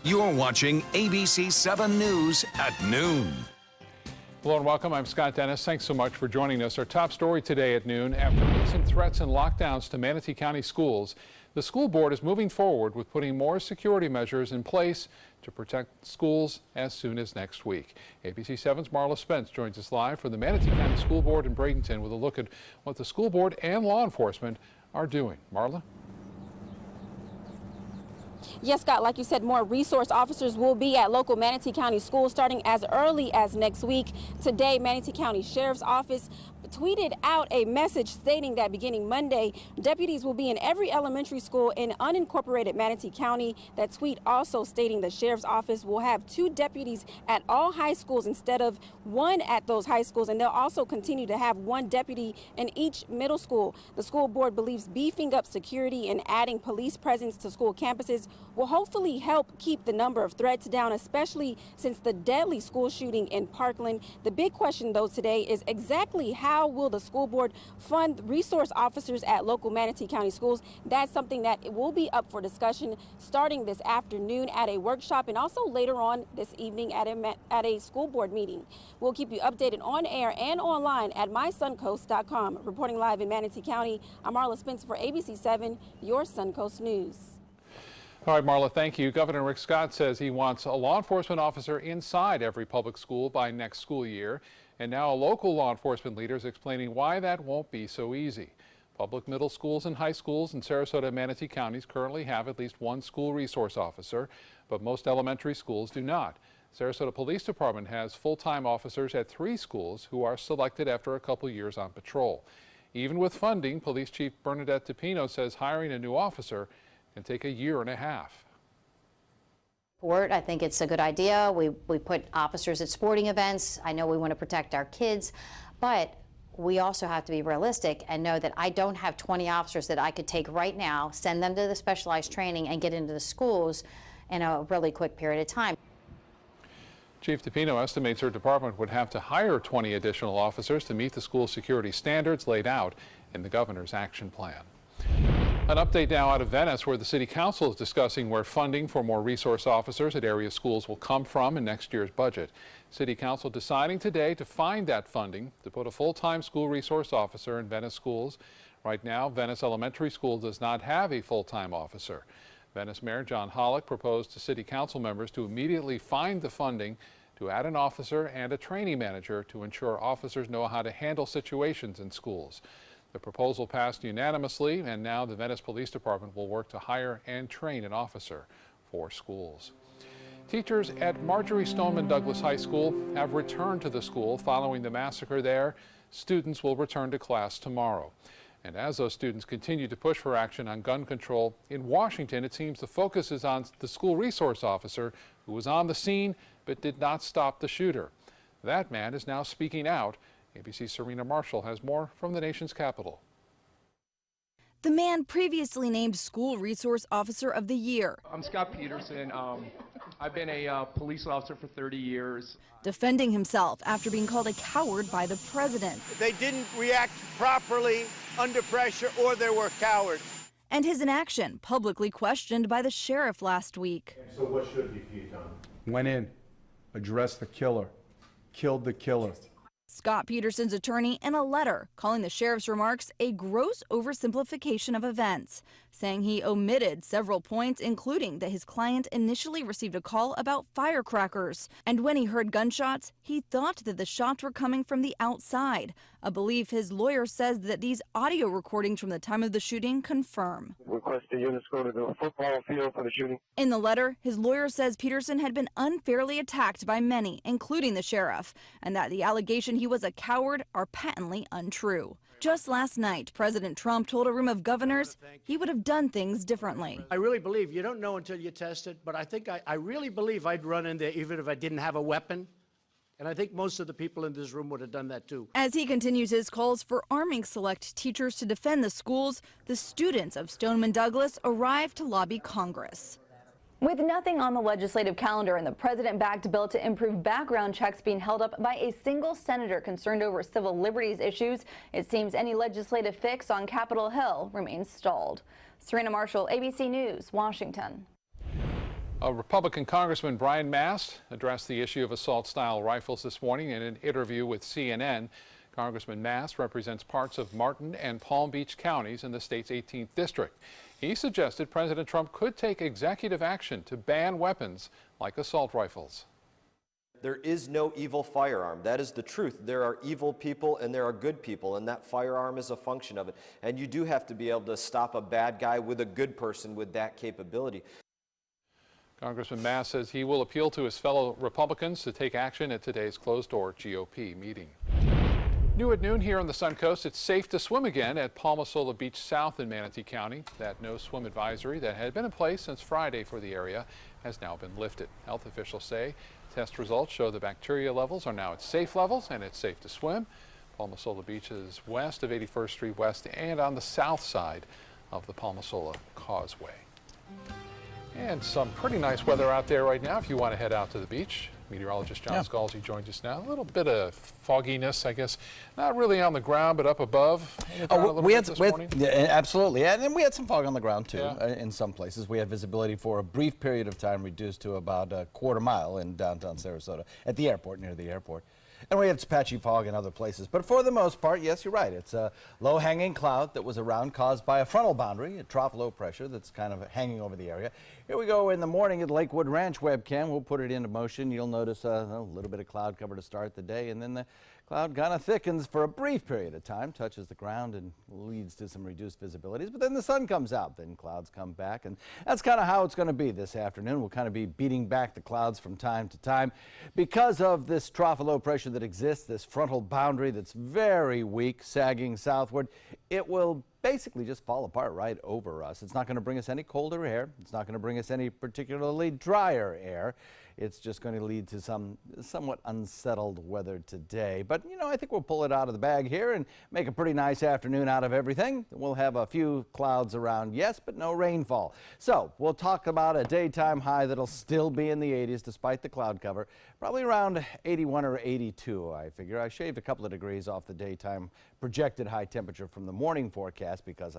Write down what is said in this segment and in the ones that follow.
You're watching ABC 7 News at noon. Hello and welcome. I'm Scott Dennis. Thanks so much for joining us. Our top story today at noon: after recent threats and lockdowns to Manatee County schools, the school board is moving forward with putting more security measures in place to protect schools as soon as next week. ABC 7's Marla Spence joins us live from the Manatee County School Board in Bradenton with a look at what the school board and law enforcement are doing. Marla? Yes, Scott, like you said, more resource officers will be at local Manatee County schools starting as early as next week. Today, Manatee County Sheriff's Office tweeted out a message stating that beginning Monday, deputies will be in every elementary school in unincorporated Manatee County. That tweet also stating the Sheriff's Office will have 2 deputies at all high schools instead of 1 at those high schools, and they'll also continue to have 1 deputy in each middle school. The school board believes beefing up security and adding police presence to school campuses will hopefully help keep the number of threats down, especially since the deadly school shooting in Parkland. The big question, though, today is exactly how will the school board fund resource officers at local Manatee County schools? That's something that will be up for discussion starting this afternoon at a workshop and also later on this evening at a school board meeting. We'll keep you updated on air and online at mysuncoast.com. Reporting live in Manatee County, I'm Marla Spence for ABC 7, your Suncoast News. All right, Marla, thank you. Governor Rick Scott says he wants a law enforcement officer inside every public school by next school year. And now a local law enforcement leader is explaining why that won't be so easy. Public middle schools and high schools in Sarasota and Manatee counties currently have at least 1 school resource officer, but most elementary schools do not. Sarasota Police Department has full-time officers at 3 schools who are selected after a couple years on patrol. Even with funding, Police Chief Bernadette DePino says hiring a new officer can take a year and a half. I think it's a good idea. We put officers at sporting events. I know we want to protect our kids, but we also have to be realistic and know that I don't have 20 officers that I could take right now, send them to the specialized training and get into the schools in a really quick period of time. Chief DePino estimates her department would have to hire 20 additional officers to meet the school security standards laid out in the governor's action plan. An update now out of Venice, where the city council is discussing where funding for more resource officers at area schools will come from in next year's budget. City council deciding today to find that funding to put a full-time school resource officer in Venice schools. Right now, Venice Elementary School does not have a full-time officer. Venice Mayor John Hollick proposed to city council members to immediately find the funding to add an officer and a training manager to ensure officers know how to handle situations in schools. The proposal passed unanimously, and now the Venice Police Department will work to hire and train an officer for schools. Teachers at Marjory Stoneman Douglas High School have returned to the school following the massacre there. Students will return to class tomorrow. And as those students continue to push for action on gun control in Washington, it seems the focus is on the school resource officer who was on the scene but did not stop the shooter. That man is now speaking out. ABC's Serena Marshall has more from the nation's capital. The man previously named School Resource Officer of the Year. I'm Scott Peterson. I've been a police officer for 30 years. Defending himself after being called a coward by the president. They didn't react properly under pressure, or they were cowards. And his inaction publicly questioned by the sheriff last week. So what should be done? Went in, addressed the killer, killed the killer. Scott Peterson's attorney in a letter calling the sheriff's remarks a gross oversimplification of events, saying he omitted several points, including that his client initially received a call about firecrackers. And when he heard gunshots, he thought that the shots were coming from the outside, a belief his lawyer says that these audio recordings from the time of the shooting confirm. Request the units go to the football field for the shooting. In the letter, his lawyer says Peterson had been unfairly attacked by many, including the sheriff, and that the allegation he was a coward are patently untrue. Just last night, President Trump told a room of governors he would have done things differently. I really believe, you don't know until you test it, but I think I really believe I'd run in there even if I didn't have a weapon. And I think most of the people in this room would have done that too. As he continues his calls for arming select teachers to defend the schools, the students of Stoneman Douglas arrived to lobby Congress. With nothing on the legislative calendar and the president-backed bill to improve background checks being held up by a single senator concerned over civil liberties issues, it seems any legislative fix on Capitol Hill remains stalled. Serena Marshall, ABC News, Washington. Republican Congressman Brian Mast addressed the issue of assault-style rifles this morning in an interview with CNN. Congressman Mast represents parts of Martin and Palm Beach counties in the state's 18th district. He suggested President Trump could take executive action to ban weapons like assault rifles. There is no evil firearm. That is the truth. There are evil people and there are good people, and that firearm is a function of it. And you do have to be able to stop a bad guy with a good person with that capability. Congressman Mast says he will appeal to his fellow Republicans to take action at today's closed-door GOP meeting. New at noon here on the Suncoast, it's safe to swim again at Palmasola Beach South in Manatee County. That no swim advisory that had been in place since Friday for the area has now been lifted. Health officials say test results show the bacteria levels are now at safe levels and it's safe to swim. Palmasola Beach is west of 81st Street West and on the south side of the Palmasola Causeway. And some pretty nice weather out there right now if you want to head out to the beach. Meteorologist John Scalzi joins us now. A little bit of fogginess, I guess. Not really on the ground, but up above. Absolutely. And we had some fog on the ground, too, in some places. We had visibility for a brief period of time reduced to about a quarter mile in downtown Sarasota at the airport, near the airport. And we had patchy fog in other places. But for the most part, yes, you're right. It's a low-hanging cloud that was around caused by a frontal boundary, a trough low pressure that's kind of hanging over the area. Here we go in the morning at Lakewood Ranch webcam. We'll put it into motion. You'll notice a little bit of cloud cover to start the day, and then the cloud kind of thickens for a brief period of time, touches the ground and leads to some reduced visibilities, but then the sun comes out, then clouds come back, and that's kind of how it's going to be this afternoon. We'll kind of be beating back the clouds from time to time because of this trough of low pressure that exists, this frontal boundary that's very weak, sagging southward. It will basically just fall apart right over us. It's not going to bring us any colder air. It's not going to bring us any particularly drier air. It's just going to lead to some somewhat unsettled weather today. But, you know, I think we'll pull it out of the bag here and make a pretty nice afternoon out of everything. We'll have a few clouds around, yes, but no rainfall. So we'll talk about a daytime high that'll still be in the 80s despite the cloud cover. Probably around 81 or 82, I figure. I shaved a couple of degrees off the daytime projected high temperature from the morning forecast because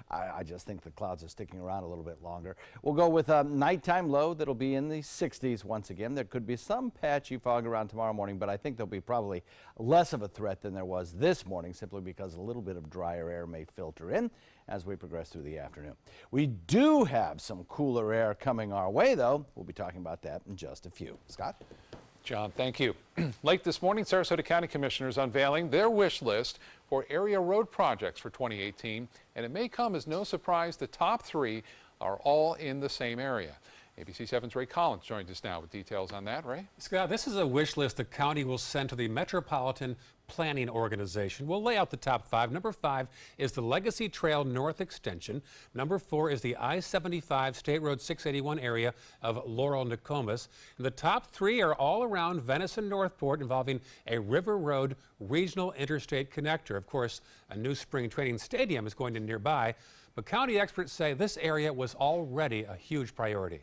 I just think the clouds are sticking around a little bit longer. We'll go with a nighttime low that'll be in the 60s once again. There could be some patchy fog around tomorrow morning, but I think there'll be probably less of a threat than there was this morning simply because a little bit of drier air may filter in as we progress through the afternoon. We do have some cooler air coming our way, though. We'll be talking about that in just a few. Scott? John, thank you. Late this morning, Sarasota County Commissioners unveiling their wish list for area road projects for 2018, and it may come as no surprise the top three are all in the same area. ABC 7's Ray Collins joins us now with details on that. Ray? Scott, this is a wish list the county will send to the Metropolitan Planning Organization. We'll lay out the top five. Number 5 is the Legacy Trail North Extension. Number 4 is the I-75 State Road 681 area of Laurel Nokomis. And the top 3 are all around Venice and Northport, involving a River Road regional interstate connector. Of course, a new spring training stadium is going in nearby, but county experts say this area was already a huge priority.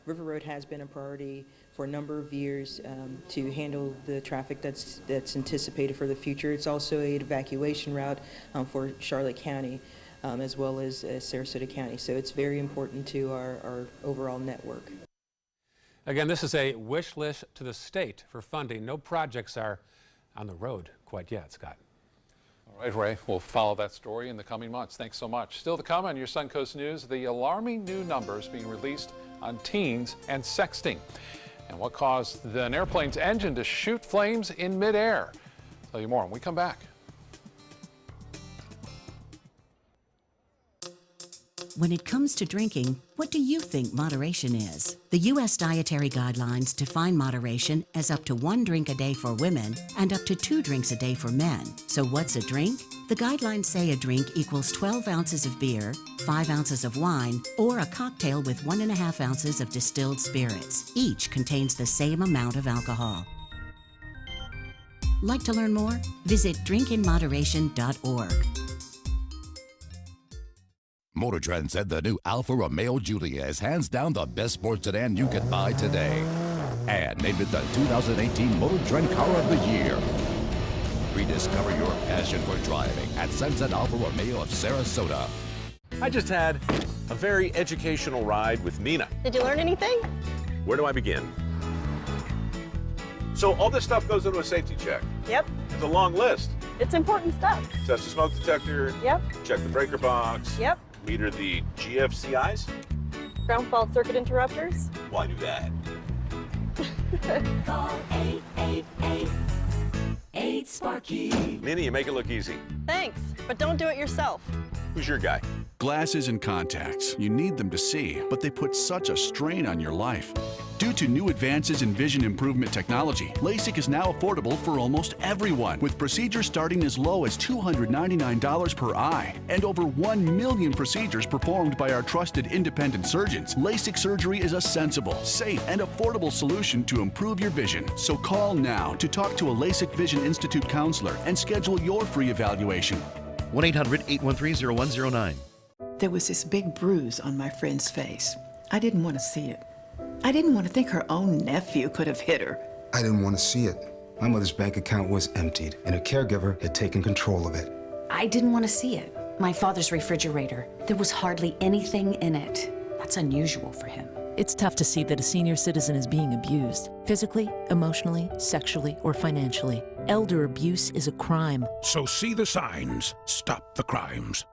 River Road has been a priority for a number of years to handle the traffic that's anticipated for the future. It's also an evacuation route for Charlotte County as well as Sarasota County. So it's very important to our overall network. Again, this is a wish list to the state for funding. No projects are on the road quite yet, Scott. All right, Ray, we'll follow that story in the coming months. Thanks so much. Still to come on your Suncoast News, the alarming new numbers being released on teens and sexting, and what caused an airplane's engine to shoot flames in midair. I'll tell you more when we come back. When it comes to drinking, what do you think moderation is? The U.S. Dietary Guidelines define moderation as up to 1 drink a day for women and up to 2 drinks a day for men. So what's a drink? The guidelines say a drink equals 12 ounces of beer, 5 ounces of wine, or a cocktail with 1.5 ounces of distilled spirits. Each contains the same amount of alcohol. Like to learn more? Visit drinkinmoderation.org. Motor Trend said the new Alfa Romeo Giulia is hands down the best sports sedan you can buy today, and named it the 2018 Motor Trend Car of the Year. Rediscover your passion for driving at Sunset Alfa Romeo of Sarasota. I just had a very educational ride with Mina. Did you learn anything? Where do I begin? So all this stuff goes into a safety check. Yep. It's a long list. It's important stuff. Test the smoke detector. Yep. Check the breaker box. Yep. Meter the GFCIs. Ground fault circuit interrupters. Why do that? Call 888-8-SPARKY. Mina, you make it look easy. Thanks, but don't do it yourself. Who's your guy? Glasses and contacts. You need them to see, but they put such a strain on your life. Due to new advances in vision improvement technology, LASIK is now affordable for almost everyone, with procedures starting as low as $299 per eye. And over 1 million procedures performed by our trusted independent surgeons. LASIK surgery is a sensible, safe, and affordable solution to improve your vision. So call now to talk to a LASIK Vision Institute counselor and schedule your free evaluation. 1-800-813-0109. There was this big bruise on my friend's face. I didn't want to see it. I didn't want to think her own nephew could have hit her. I didn't want to see it. My mother's bank account was emptied, and a caregiver had taken control of it. I didn't want to see it. My father's refrigerator. There was hardly anything in it. That's unusual for him. It's tough to see that a senior citizen is being abused, physically, emotionally, sexually, or financially. Elder abuse is a crime. So see the signs. Stop the crimes.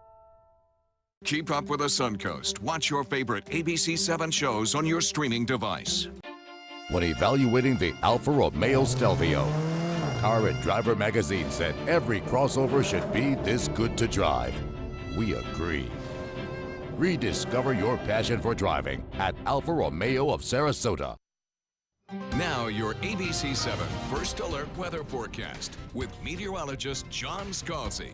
Keep up with the Suncoast. Watch your favorite ABC7 shows on your streaming device. When evaluating the Alfa Romeo Stelvio, Car and Driver magazine said every crossover should be this good to drive. We agree. Rediscover your passion for driving at Alfa Romeo of Sarasota. Now your ABC7 First Alert weather forecast with meteorologist John Scalzi.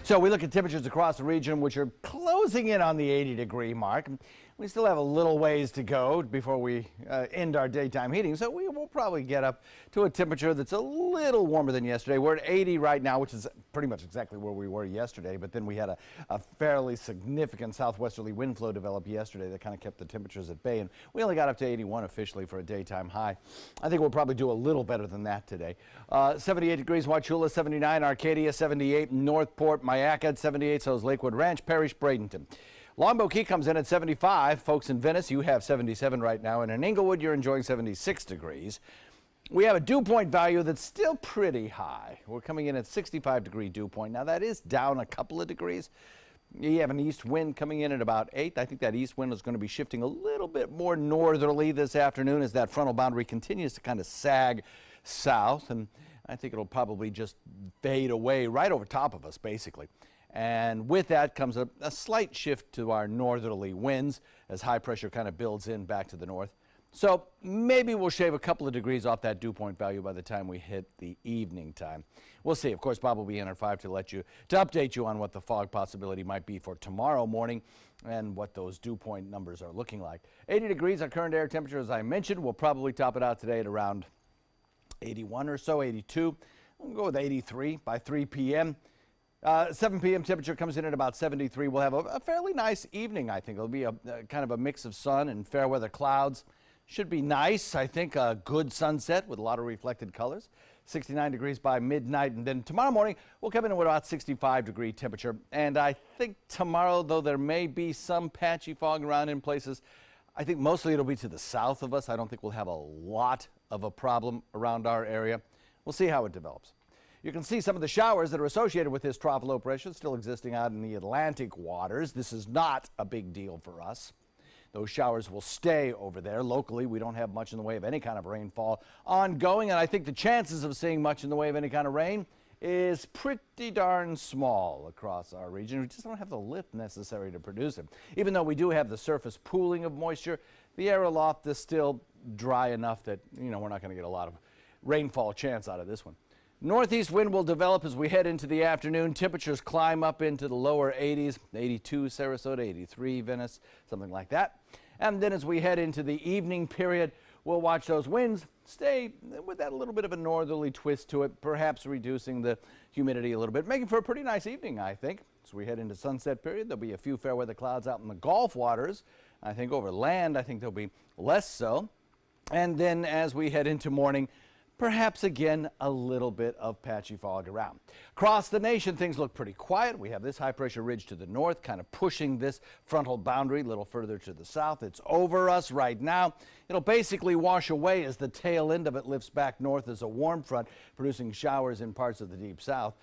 So we look at temperatures across the region, which are closing in on the 80-degree mark. We still have a little ways to go before we end our daytime heating, so we will probably get up to a temperature that's a little warmer than yesterday. We're at 80 right now, which is pretty much exactly where we were yesterday, but then we had a fairly significant southwesterly wind flow develop yesterday that kind of kept the temperatures at bay, and we only got up to 81 officially for a daytime high. I think we'll probably do a little better than that today. 78 degrees Wauchula, 79 Arcadia, 78 Northport, Mayaca, 78 so is Lakewood Ranch, Parrish, Bradenton. Longboat Key comes in at 75. Folks in Venice, you have 77 right now. And in Inglewood, you're enjoying 76 degrees. We have a dew point value that's still pretty high. We're coming in at 65-degree dew point. Now, that is down a couple of degrees. You have an east wind coming in at about 8. I think that east wind is going to be shifting a little bit more northerly this afternoon as that frontal boundary continues to kind of sag south. And I think it'll probably just fade away right over top of us, basically. And with that comes a slight shift to our northerly winds as high pressure kind of builds in back to the north. So maybe we'll shave a couple of degrees off that dew point value by the time we hit the evening time. We'll see. Of course, Bob will be in at 5 to update you on what the fog possibility might be for tomorrow morning and what those dew point numbers are looking like. 80 degrees, our current air temperature, as I mentioned. We'll probably top it out today at around 81 or so, 82. We'll go with 83 by 3 p.m. 7 p.m. temperature comes in at about 73. We'll have a fairly nice evening, I think. It'll be a kind of a mix of sun and fair weather clouds. Should be nice, I think, a good sunset with a lot of reflected colors. 69 degrees by midnight. And then tomorrow morning, we'll come in with about 65-degree temperature. And I think tomorrow, though there may be some patchy fog around in places, I think mostly it'll be to the south of us. I don't think we'll have a lot of a problem around our area. We'll see how it develops. You can see some of the showers that are associated with this trough low pressure still existing out in the Atlantic waters. This is not a big deal for us. Those showers will stay over there. Locally, we don't have much in the way of any kind of rainfall ongoing, and I think the chances of seeing much in the way of any kind of rain is pretty darn small across our region. We just don't have the lift necessary to produce it. Even though we do have the surface pooling of moisture, the air aloft is still dry enough that, we're not going to get a lot of rainfall chance out of this one. Northeast wind will develop as we head into the afternoon. Temperatures climb up into the lower 80s, 82 Sarasota, 83 Venice, something like that. And then as we head into the evening period, we'll watch those winds stay with that little bit of a northerly twist to it, perhaps reducing the humidity a little bit, making for a pretty nice evening, I think. As we head into sunset period, there'll be a few fair weather clouds out in the Gulf waters. I think over land, I think there'll be less so. And then as we head into morning, Perhaps again a little bit of patchy fog around. Across the nation, things look pretty quiet. We have this high pressure ridge to the north, kind of pushing this frontal boundary a little further to the south. It's over us right now. It'll basically wash away as the tail end of it lifts back north as a warm front, producing showers in parts of the deep south.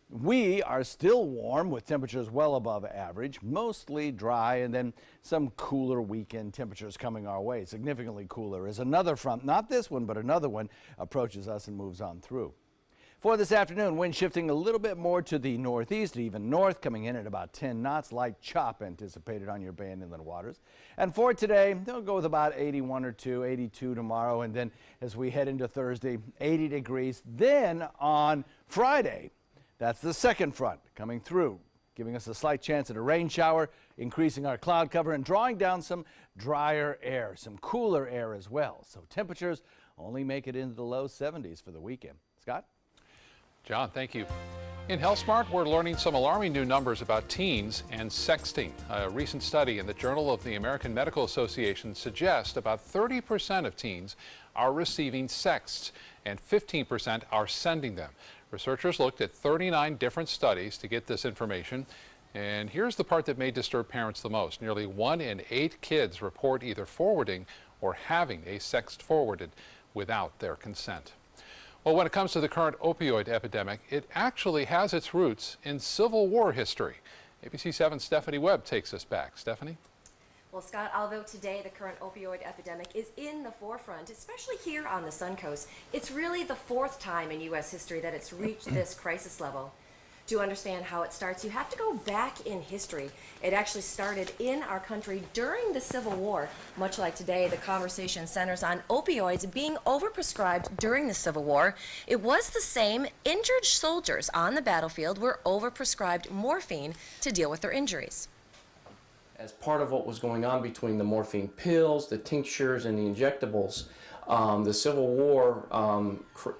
We are still warm with temperatures well above average, mostly dry, and then some cooler weekend temperatures coming our way. Significantly cooler as another front, not this one, but another one, approaches us and moves on through. For this afternoon, wind shifting a little bit more to the northeast, even north, coming in at about 10 knots, light chop anticipated on your Bay and inland waters. And for today, they'll go with about 81 or 82 tomorrow, and then as we head into Thursday, 80 degrees. Then on Friday, that's the second front coming through, giving us a slight chance at a rain shower, increasing our cloud cover and drawing down some drier air, some cooler air as well. So temperatures only make it into the low 70s for the weekend. Scott? John, thank you. In HealthSmart, we're learning some alarming new numbers about teens and sexting. A recent study in the Journal of the American Medical Association suggests about 30% of teens are receiving sexts and 15% are sending them. Researchers looked at 39 different studies to get this information. And here's the part that may disturb parents the most. Nearly 1 in 8 kids report either forwarding or having a sext forwarded without their consent. Well, when it comes to the current opioid epidemic, it actually has its roots in Civil War history. ABC 7's Stephanie Webb takes us back. Stephanie? Well, Scott, although today the current opioid epidemic is in the forefront, especially here on the Suncoast, it's really the 4th time in U.S. history that it's reached this crisis level. To understand how it starts, you have to go back in history. It actually started in our country during the Civil War. Much like today, the conversation centers on opioids being overprescribed during the Civil War. It was the same. Injured soldiers on the battlefield were overprescribed morphine to deal with their injuries. As part of what was going on between the morphine pills, the tinctures, and the injectables, the Civil War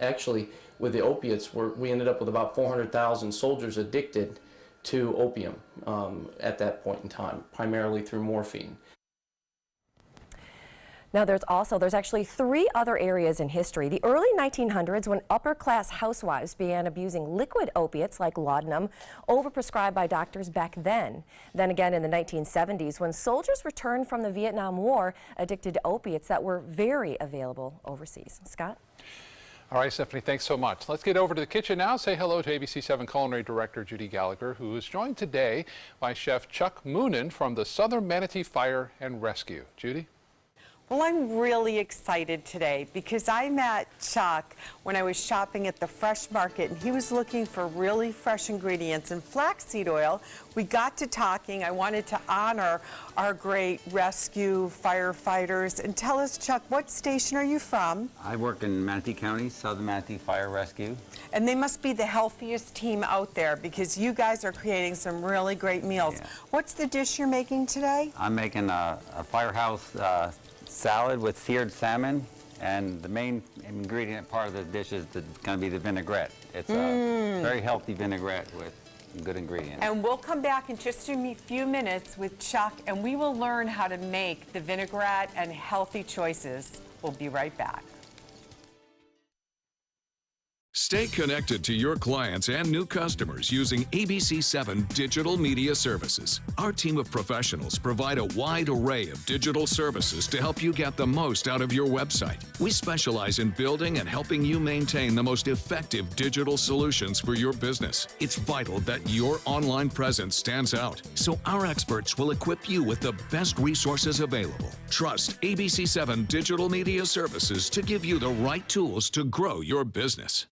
actually, with the opiates, we ended up with about 400,000 soldiers addicted to opium at that point in time, primarily through morphine. Now there's actually 3 other areas in history. The early 1900s, when upper-class housewives began abusing liquid opiates like laudanum, overprescribed by doctors back then. Then again in the 1970s, when soldiers returned from the Vietnam War addicted to opiates that were very available overseas. Scott? All right, Stephanie, thanks so much. Let's get over to the kitchen now. Say hello to ABC 7 Culinary Director Judy Gallagher, who is joined today by Chef Chuck Moonen from the Southern Manatee Fire and Rescue. Judy? Well, I'm really excited today because I met Chuck when I was shopping at the Fresh Market, and he was looking for really fresh ingredients and flaxseed oil. We got to talking. I wanted to honor our great rescue firefighters. And tell us, Chuck, what station are you from? I work in Manatee County, Southern Manatee Fire Rescue. And they must be the healthiest team out there because you guys are creating some really great meals. Yeah. What's the dish you're making today? I'm making a firehouse salad with seared salmon, and the main ingredient part of the dish is going to be the vinaigrette. It's a very healthy vinaigrette with good ingredients. And we'll come back in just a few minutes with Chuck, and we will learn how to make the vinaigrette and healthy choices. We'll be right back. Stay connected to your clients and new customers using ABC7 Digital Media Services. Our team of professionals provide a wide array of digital services to help you get the most out of your website. We specialize in building and helping you maintain the most effective digital solutions for your business. It's vital that your online presence stands out, so our experts will equip you with the best resources available. Trust ABC7 Digital Media Services to give you the right tools to grow your business.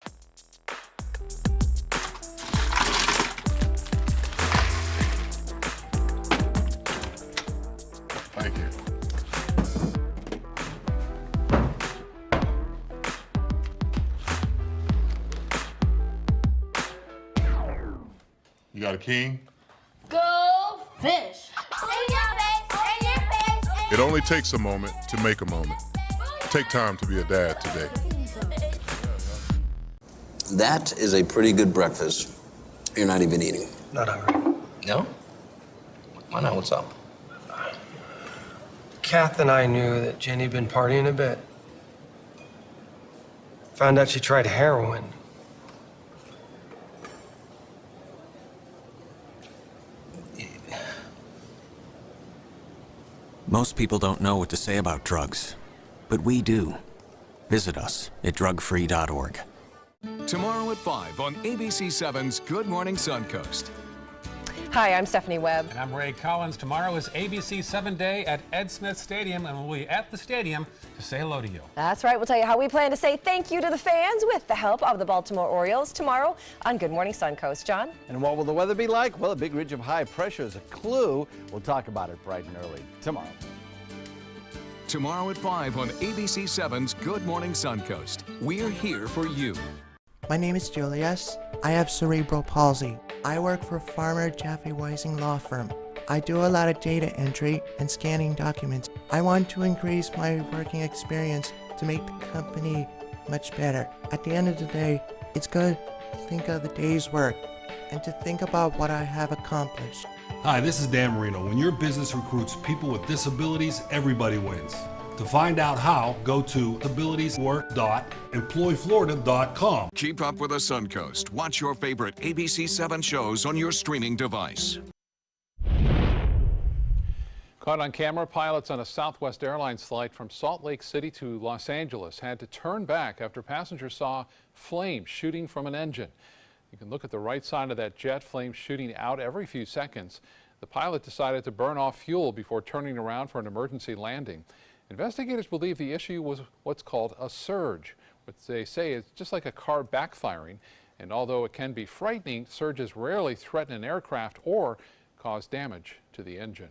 Thank you. You got a king? Go fish! It only takes a moment to make a moment. Take time to be a dad today. That is a pretty good breakfast. You're not even eating. Not hungry. No? Why not? What's up? Kath and I knew that Jenny had been partying a bit. Found out she tried heroin. Most people don't know what to say about drugs, but we do. Visit us at drugfree.org. Tomorrow at 5 on ABC7's Good Morning Suncoast. Hi, I'm Stephanie Webb. And I'm Ray Collins. Tomorrow is ABC 7 Day at Ed Smith Stadium, and we'll be at the stadium to say hello to you. That's right. We'll tell you how we plan to say thank you to the fans with the help of the Baltimore Orioles tomorrow on Good Morning Suncoast. John? And what will the weather be like? Well, a big ridge of high pressure is a clue. We'll talk about it bright and early tomorrow. Tomorrow at 5 on ABC7's Good Morning Suncoast. We're here for you. My name is Julius. I have cerebral palsy. I work for Farmer Jaffe Weising Law Firm. I do a lot of data entry and scanning documents. I want to increase my working experience to make the company much better. At the end of the day, it's good to think of the day's work and to think about what I have accomplished. Hi, this is Dan Marino. When your business recruits people with disabilities, everybody wins. To find out how, go to abilitieswork.employflorida.com. Keep up with the Suncoast. Watch your favorite ABC7 shows on your streaming device. Caught on camera, pilots on a Southwest Airlines flight from Salt Lake City to Los Angeles had to turn back after passengers saw flames shooting from an engine. You can look at the right side of that jet, flames shooting out every few seconds. The pilot decided to burn off fuel before turning around for an emergency landing. Investigators believe the issue was what's called a surge, which they say is just like a car backfiring. And although it can be frightening, surges rarely threaten an aircraft or cause damage to the engine.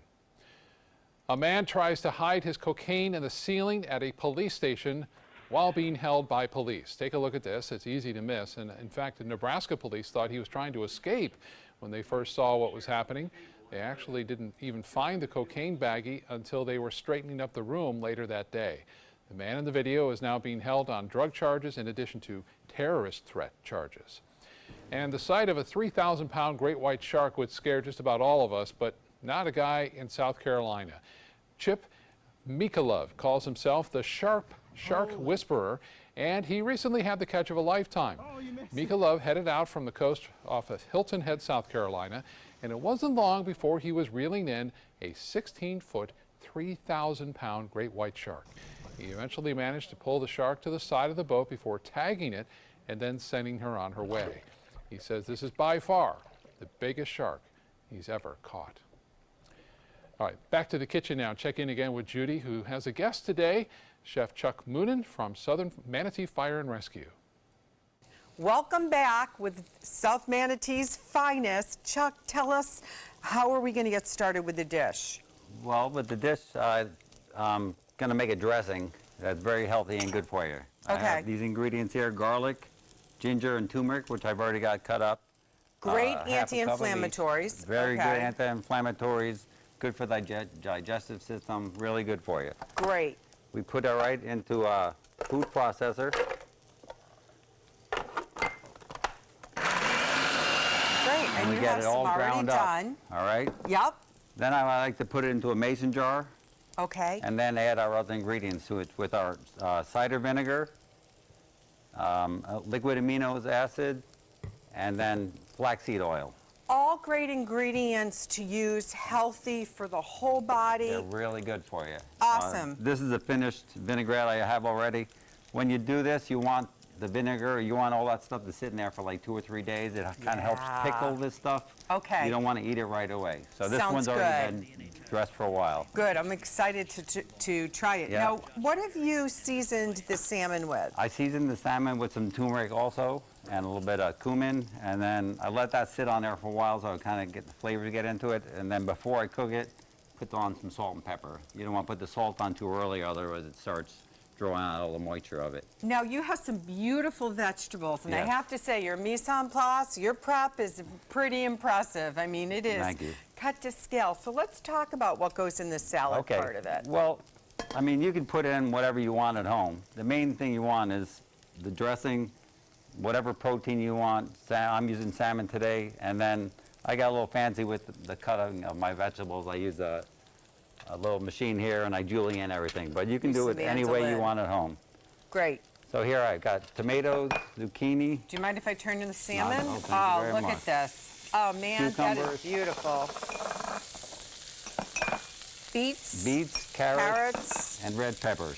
A man tries to hide his cocaine in the ceiling at a police station while being held by police. Take a look at this. It's easy to miss. And in fact, the Nebraska police thought he was trying to escape when they first saw what was happening. They actually didn't even find the cocaine baggie until they were straightening up the room later that day. The man in the video is now being held on drug charges in addition to terrorist threat charges. And the sight of a 3,000-pound great white shark would scare just about all of us, but not a guy in South Carolina. Chip Mikolov calls himself the Shark Whisperer, and he recently had the catch of a lifetime. Mikolov headed out from the coast off of Hilton Head, South Carolina, and it wasn't long before he was reeling in a 16-foot, 3,000-pound great white shark. He eventually managed to pull the shark to the side of the boat before tagging it and then sending her on her way. He says this is by far the biggest shark he's ever caught. All right, back to the kitchen now. Check in again with Judy, who has a guest today, Chef Chuck Moonen from Southern Manatee Fire and Rescue. Welcome back with South Manatee's finest. Chuck, tell us, how are we going to get started with the dish? Well, with the dish, I'm going to make a dressing that's very healthy and good for you. Okay. I have these ingredients here: garlic, ginger, and turmeric, which I've already got cut up. Great half a cup of anti-inflammatories. these. Very good anti-inflammatories, good for the digestive system, really good for you. Great. We put it right into a food processor. Great, and we you get have it some all already ground done. up. All right. Yep. Then I like to put it into a mason jar. Okay. And then add our other ingredients to it with our cider vinegar, liquid amino acid, and then flaxseed oil. All great ingredients to use, healthy for the whole body. They're really good for you. Awesome. This is a finished vinaigrette I have already. When you do this, you want the vinegar, you want all that stuff to sit in there for like 2 or 3 days. It kind of helps pickle this stuff. Okay. You don't want to eat it right away. So this Sounds one's already been dressed for a while. Good. I'm excited to try it. Yeah. Now, what have you seasoned the salmon with? I seasoned the salmon with some turmeric also, and a little bit of cumin, and then I let that sit on there for a while so I kind of get the flavor to get into it. And then before I cook it, put on some salt and pepper. You don't want to put the salt on too early, otherwise it starts drawing out all the moisture of it. Now, you have some beautiful vegetables, and I Yes. have to say, your mise en place, your prep is pretty impressive. I mean, it is Thank you. cut to scale. So let's talk about what goes in the salad part of it. Well, I mean, you can put in whatever you want at home. The main thing you want is the dressing, whatever protein you want. I'm using salmon today, and then I got a little fancy with the cutting of my vegetables. I use a little machine here, and I julienne everything. But you can do it any way you want at home. Great. So here I've got tomatoes, zucchini. Do you mind if I turn to the salmon? No, thank you very look much. at this. Oh man, that is Cucumbers. beautiful. Beets. Beets, carrots, and red peppers.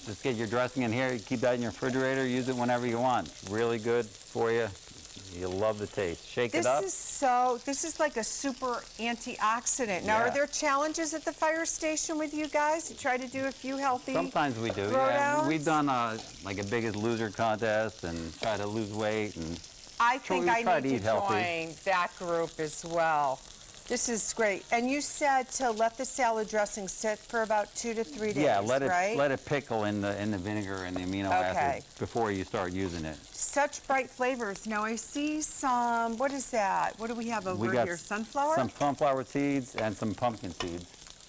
Just get your dressing in here. You keep that in your refrigerator. Use it whenever you want. It's really good for you. You'll love the taste. Shake it up. This is like a super antioxidant. Now, are Yeah. there challenges at the fire station with you guys? You try to do a few healthy Sometimes we do. Yeah. We've done like a Biggest Loser contest and try to lose weight. And I think we I try need to to eat healthy. join that group as well. This is great. And you said to let the salad dressing sit for about 2 to 3 days, Yeah, let right? it pickle in the vinegar and the amino acids before you start using it. Such bright flavors. Now I see some, what is that? What do we have over here? Sunflower? Some sunflower seeds and some pumpkin seeds.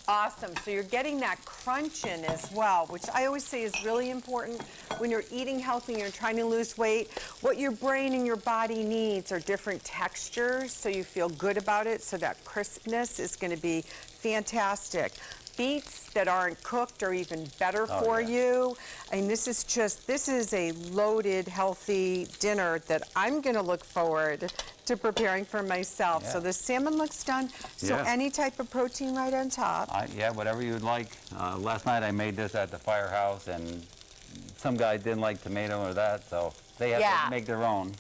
Awesome. So you're getting that crunch in as well, which I always say is really important when you're eating healthy and you're trying to lose weight. What your brain and your body needs are different textures, so you feel good about it. So that crispness is going to be fantastic. Beets that aren't cooked are even better for you. And this is a loaded, healthy dinner that I'm going to look forward to preparing for myself. Yeah. So the salmon looks done. So Yeah. any type of protein right on top. Yeah, whatever you would like. Last night I made this at the firehouse, and some guy didn't like tomato or that, so they have to make their own.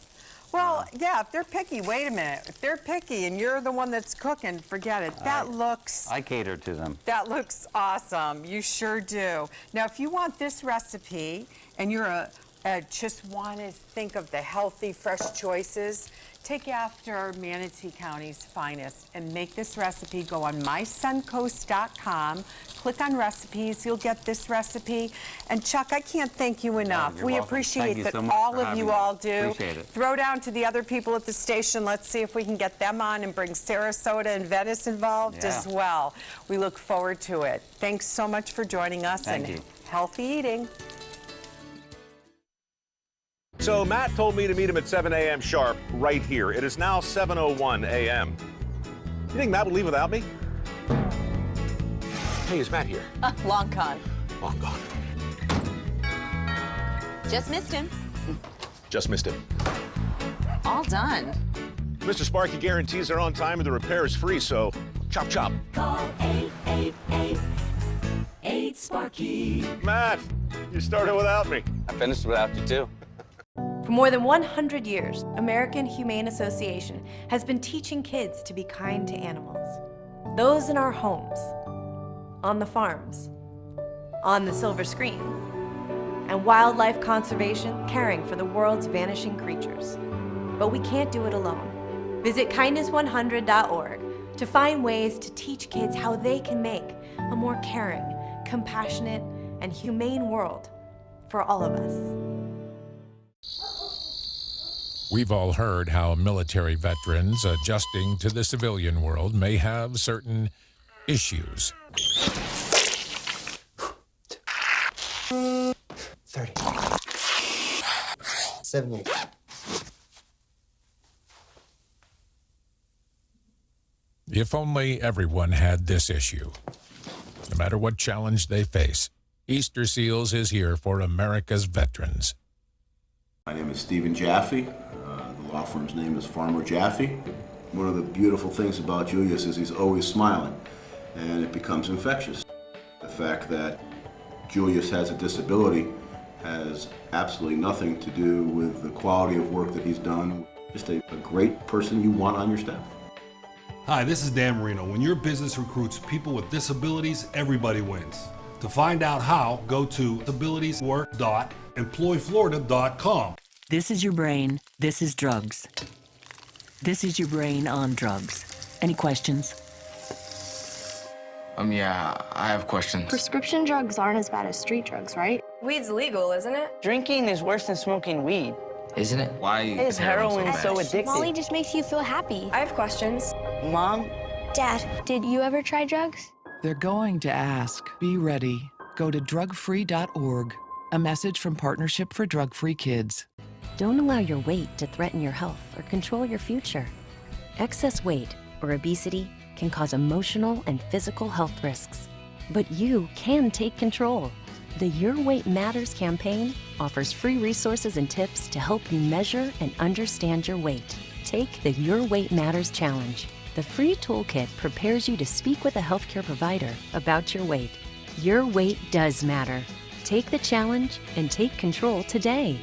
Well, yeah, if they're picky, wait a minute. If they're picky and you're the one that's cooking, forget it. I cater to them. That looks awesome. You sure do. Now, if you want this recipe and you're just want to think of the healthy, fresh choices, take after Manatee County's finest and make this recipe. Go on mysuncoast.com, click on recipes, you'll get this recipe. And Chuck, I can't thank you enough. You're We welcome. appreciate Thank you that so much all for of having you me. all do. Appreciate it. Throw down to the other people at the station. Let's see if we can get them on and bring Sarasota and Venice involved as well. We look forward to it. Thanks so much for joining us Thank and you. healthy eating. So Matt told me to meet him at 7 a.m. sharp right here. It is now 7:01 a.m. You think Matt will leave without me? Hey, is Matt here? Long con. Long gone. Just missed him. Just missed him. All done. Mr. Sparky guarantees they're on time and the repair is free, so chop chop. Call 888-8-SPARKY. Matt, you started without me. I finished without you too. For more than 100 years, American Humane Association has been teaching kids to be kind to animals. Those in our homes, on the farms, on the silver screen, and wildlife conservation, caring for the world's vanishing creatures. But we can't do it alone. Visit kindness100.org to find ways to teach kids how they can make a more caring, compassionate, and humane world for all of us. We've all heard how military veterans adjusting to the civilian world may have certain issues. 30. 78. If only everyone had this issue. No matter what challenge they face, Easter Seals is here for America's veterans. My name is Stephen Jaffe. The law firm's name is Farmer Jaffe. One of the beautiful things about Julius is he's always smiling, and it becomes infectious. The fact that Julius has a disability has absolutely nothing to do with the quality of work that he's done. Just a great person you want on your staff. Hi, this is Dan Marino. When your business recruits people with disabilities, everybody wins. To find out how, go to disabilitieswork.employflorida.com. This is your brain. This is drugs. This is your brain on drugs. Any questions? Yeah, I have questions. Prescription drugs aren't as bad as street drugs, right? Weed's legal, isn't it? Drinking is worse than smoking weed. Isn't it? Why is heroin so addictive? Molly just makes you feel happy. I have questions. Mom? Dad, did you ever try drugs? They're going to ask. Be ready. Go to drugfree.org. A message from Partnership for Drug-Free Kids. Don't allow your weight to threaten your health or control your future. Excess weight or obesity can cause emotional and physical health risks. But you can take control. The Your Weight Matters campaign offers free resources and tips to help you measure and understand your weight. Take the Your Weight Matters Challenge. The free toolkit prepares you to speak with a healthcare provider about your weight. Your weight does matter. Take the challenge and take control today.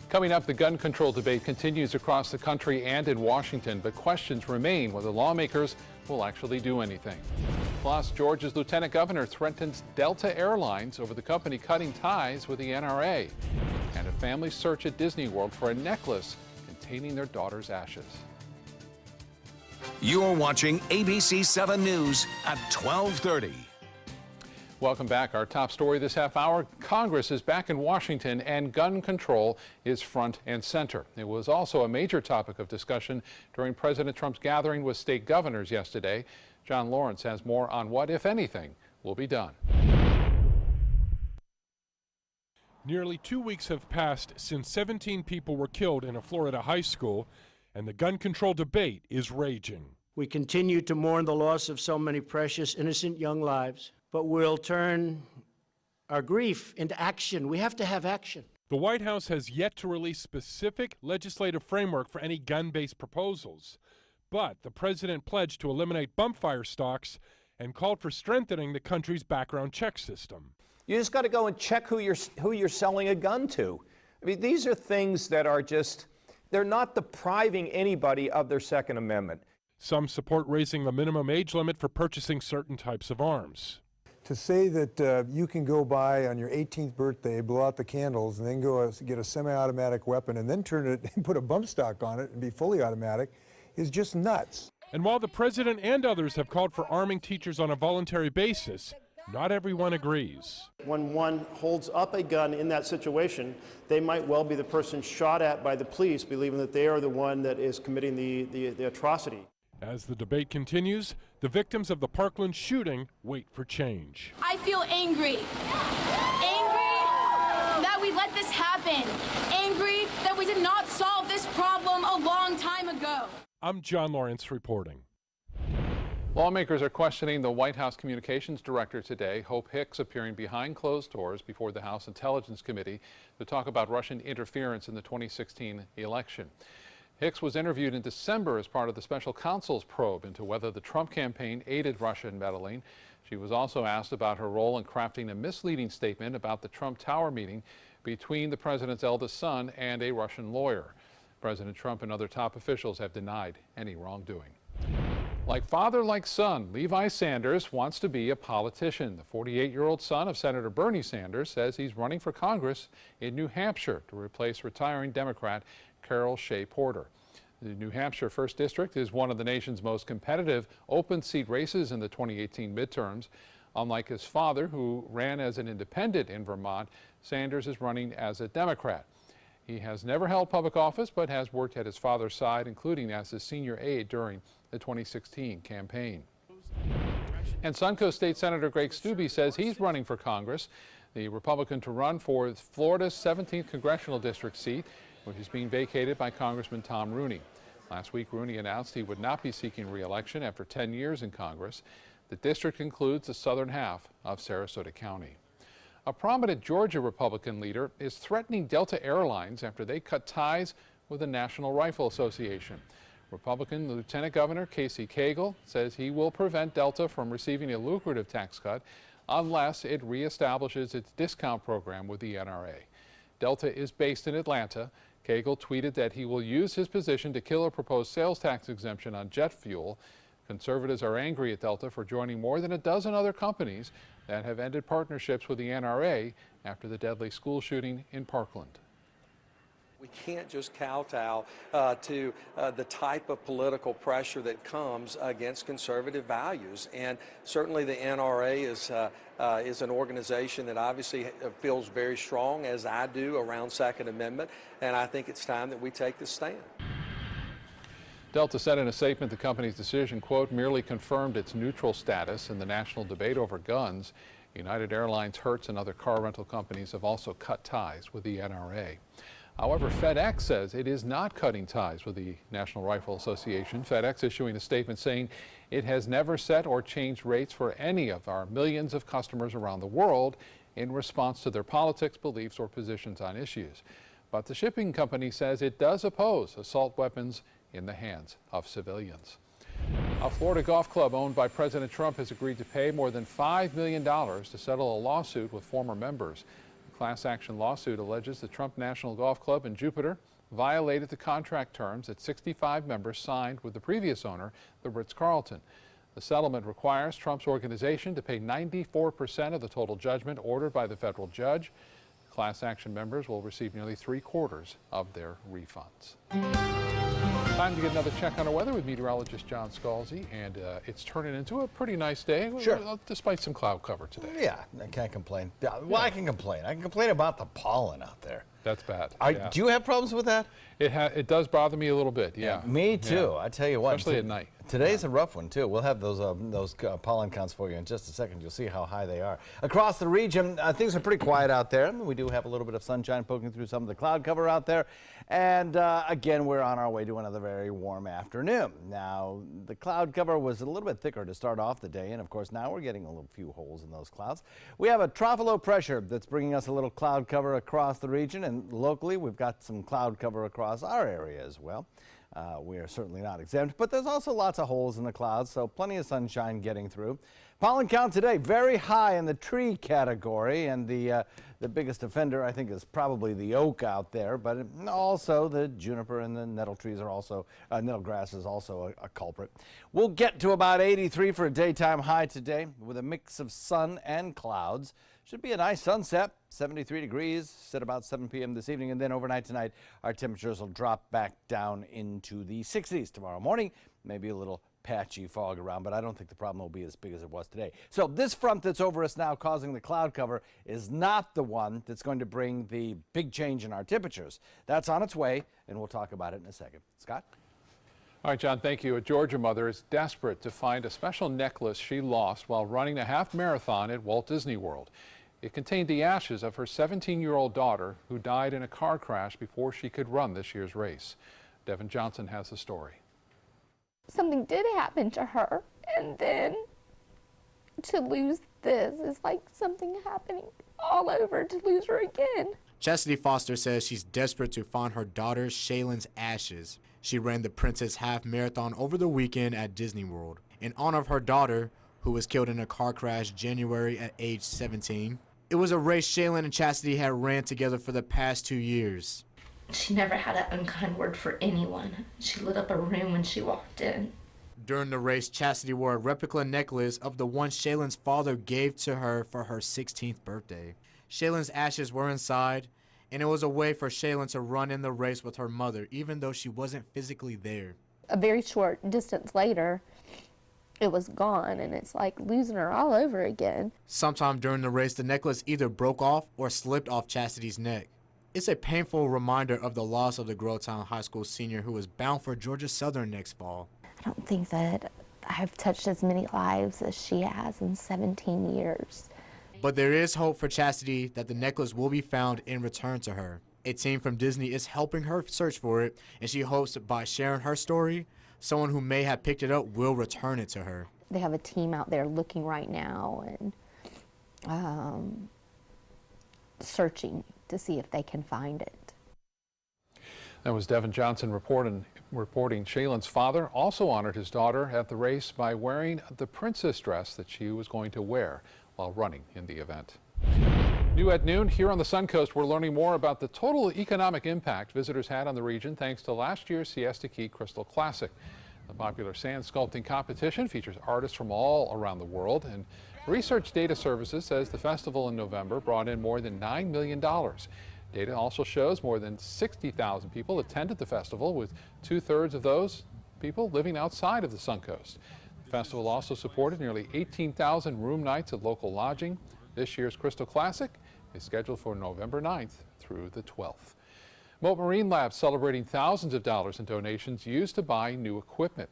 Coming up, the gun control debate continues across the country and in Washington, but questions remain whether lawmakers will actually do anything. Plus, Georgia's lieutenant governor threatens Delta Airlines over the company cutting ties with the NRA. And a family search at Disney World for a necklace containing their daughter's ashes. You're watching ABC 7 News at 12:30. Welcome back. Our top story this half hour, Congress is back in Washington and gun control is front and center. It was also a major topic of discussion during President Trump's gathering with state governors yesterday. John Lawrence has more on what, if anything, will be done. Nearly 2 weeks have passed since 17 people were killed in a Florida high school, and the gun control debate is raging. We continue to mourn the loss of so many precious, innocent young lives, but we'll turn our grief into action. We have to have action. The White House has yet to release specific legislative framework for any gun-based proposals, but the president pledged to eliminate bump fire stocks and called for strengthening the country's background check system. You just got to go and check who you're selling a gun to. I mean, these are things that are just, they're not depriving anybody of their Second Amendment. Some support raising the minimum age limit for purchasing certain types of arms. To say that you can go by on your 18th birthday, blow out the candles, and then go get a semi-automatic weapon and then turn it and put a bump stock on it and be fully automatic is just nuts. And while the president and others have called for arming teachers on a voluntary basis, not everyone agrees. When one holds up a gun in that situation, they might well be the person shot at by the police, believing that they are the one that is committing the atrocity. As the debate continues, the victims of the Parkland shooting wait for change. I feel angry. Angry that we let this happen. Angry that we did not solve this problem a long time ago. I'm John Lawrence reporting. Lawmakers are questioning the White House Communications Director today, Hope Hicks, appearing behind closed doors before the House Intelligence Committee to talk about Russian interference in the 2016 election. Hicks was interviewed in December as part of the special counsel's probe into whether the Trump campaign aided Russia in meddling. She was also asked about her role in crafting a misleading statement about the Trump Tower meeting between the president's eldest son and a Russian lawyer. President Trump and other top officials have denied any wrongdoing. Like father, like son, Levi Sanders wants to be a politician. The 48-year-old son of Senator Bernie Sanders says he's running for Congress in New Hampshire to replace retiring Democrat Carol Shea Porter. The New Hampshire 1st District is one of the nation's most competitive open seat races in the 2018 midterms. Unlike his father, who ran as an independent in Vermont, Sanders is running as a Democrat. He has never held public office, but has worked at his father's side, including as his senior aide during the 2016 campaign. And Suncoast State Senator Greg Steube says he's running for Congress, the Republican to run for Florida's 17th congressional district seat, which is being vacated by Congressman Tom Rooney. Last week, Rooney announced he would not be seeking re-election after 10 years in Congress. The district includes the southern half of Sarasota County. A prominent Georgia Republican leader is threatening Delta Airlines after they cut ties with the National Rifle Association. Republican Lieutenant Governor Casey Cagle says he will prevent Delta from receiving a lucrative tax cut unless it reestablishes its discount program with the NRA. Delta is based in Atlanta. Cagle tweeted that he will use his position to kill a proposed sales tax exemption on jet fuel. Conservatives are angry at Delta for joining more than a dozen other companies that have ended partnerships with the NRA after the deadly school shooting in Parkland. We can't just kowtow to the type of political pressure that comes against conservative values. And certainly the NRA is an organization that obviously feels very strong, as I do, around Second Amendment. And I think it's time that we take this stand. Delta said in a statement the company's decision, quote, merely confirmed its neutral status in the national debate over guns. United Airlines, Hertz, and other car rental companies have also cut ties with the NRA. However, FedEx says it is not cutting ties with the National Rifle Association. FedEx issuing a statement saying it has never set or changed rates for any of our millions of customers around the world in response to their politics, beliefs, or positions on issues. But the shipping company says it does oppose assault weapons in the hands of civilians. A Florida golf club owned by President Trump has agreed to pay more than $5 million to settle a lawsuit with former members. The class action lawsuit alleges the Trump National Golf Club in Jupiter violated the contract terms that 65 members signed with the previous owner, the Ritz-Carlton. The settlement requires Trump's organization to pay 94% of the total judgment ordered by the federal judge. Class action members will receive nearly 3/4 of their refunds. Time to get another check on our weather with meteorologist John Scalzi, and it's turning into a pretty nice day, despite some cloud cover today. Yeah, I can't complain. Well, I can complain. I can complain about the pollen out there. That's bad. Do you have problems with that? It does bother me a little bit, yeah. Me too. Yeah. I tell you what. Especially at night. Today's a rough one too. We'll have those pollen counts for you in just a second. You'll see how high they are. Across the region, things are pretty quiet out there. We do have a little bit of sunshine poking through some of the cloud cover out there. And again, we're on our way to another very warm afternoon. Now, the cloud cover was a little bit thicker to start off the day, and of course now we're getting a little few holes in those clouds. We have a trough of low pressure that's bringing us a little cloud cover across the region, and locally we've got some cloud cover across our area as well. We are certainly not exempt, but there's also lots of holes in the clouds, so plenty of sunshine getting through. Pollen count today very high in the tree category, and the biggest offender I think is probably the oak out there, but also the juniper and the nettle trees are also, nettle grass is also a culprit. We'll get to about 83 for a daytime high today with a mix of sun and clouds. Should be a nice sunset, 73 degrees at about 7 p.m. this evening, and then overnight tonight our temperatures will drop back down into the 60s tomorrow morning. Maybe a little patchy fog around, but I don't think the problem will be as big as it was today. So this front that's over us now causing the cloud cover is not the one that's going to bring the big change in our temperatures. That's on its way, and we'll talk about it in a second. Scott? All right, John, thank you. A Georgia mother is desperate to find a special necklace she lost while running a half marathon at Walt Disney World. It contained the ashes of her 17-year-old daughter who died in a car crash before she could run this year's race. Devin Johnson has the story. Something did happen to her, and then to lose this is like something happening all over, to lose her again. Chastity Foster says she's desperate to find her daughter Shaylin's ashes. She ran the Princess Half Marathon over the weekend at Disney World in honor of her daughter, who was killed in a car crash January at age 17. It was a race Shaylin and Chastity had ran together for the past 2 years. She never had an unkind word for anyone. She lit up a room when she walked in. During the race, Chastity wore a replica necklace of the one Shaylin's father gave to her for her 16th birthday. Shaylin's ashes were inside, and it was a way for Shaylin to run in the race with her mother, even though she wasn't physically there. A very short distance later, it was gone, and it's like losing her all over again. Sometime during the race, the necklace either broke off or slipped off Chastity's neck. It's a painful reminder of the loss of the Grovetown High School senior who was bound for Georgia Southern next fall. I don't think that I've touched as many lives as she has in 17 years. But there is hope for Chastity that the necklace will be found and returned to her. A team from Disney is helping her search for it, and she hopes that by sharing her story, someone who may have picked it up will return it to her. They have a team out there looking right now and searching to see if they can find it. That was Devin Johnson reporting. Shaylin's father also honored his daughter at the race by wearing the princess dress that she was going to wear while running in the event. New at noon, here on the Suncoast, we're learning more about the total economic impact visitors had on the region thanks to last year's Siesta Key Crystal Classic. The popular sand sculpting competition features artists from all around the world, and Research Data Services says the festival in November brought in more than $9 million. Data also shows more than 60,000 people attended the festival, with 2/3 of those people living outside of the Suncoast. The festival also supported nearly 18,000 room nights at local lodging. This year's Crystal Classic is scheduled for November 9th through the 12th. Moat Marine Labs celebrating thousands of dollars in donations used to buy new equipment.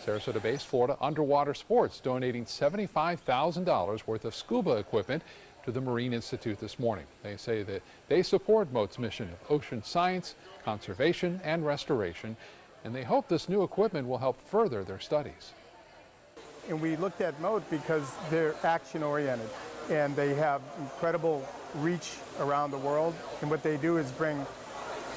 Sarasota-based Florida Underwater Sports donating $75,000 worth of scuba equipment to the Marine Institute this morning. They say that they support Moat's mission of ocean science, conservation, and restoration, and they hope this new equipment will help further their studies. And we looked at Moat because they're action-oriented, and they have incredible reach around the world, and what they do is bring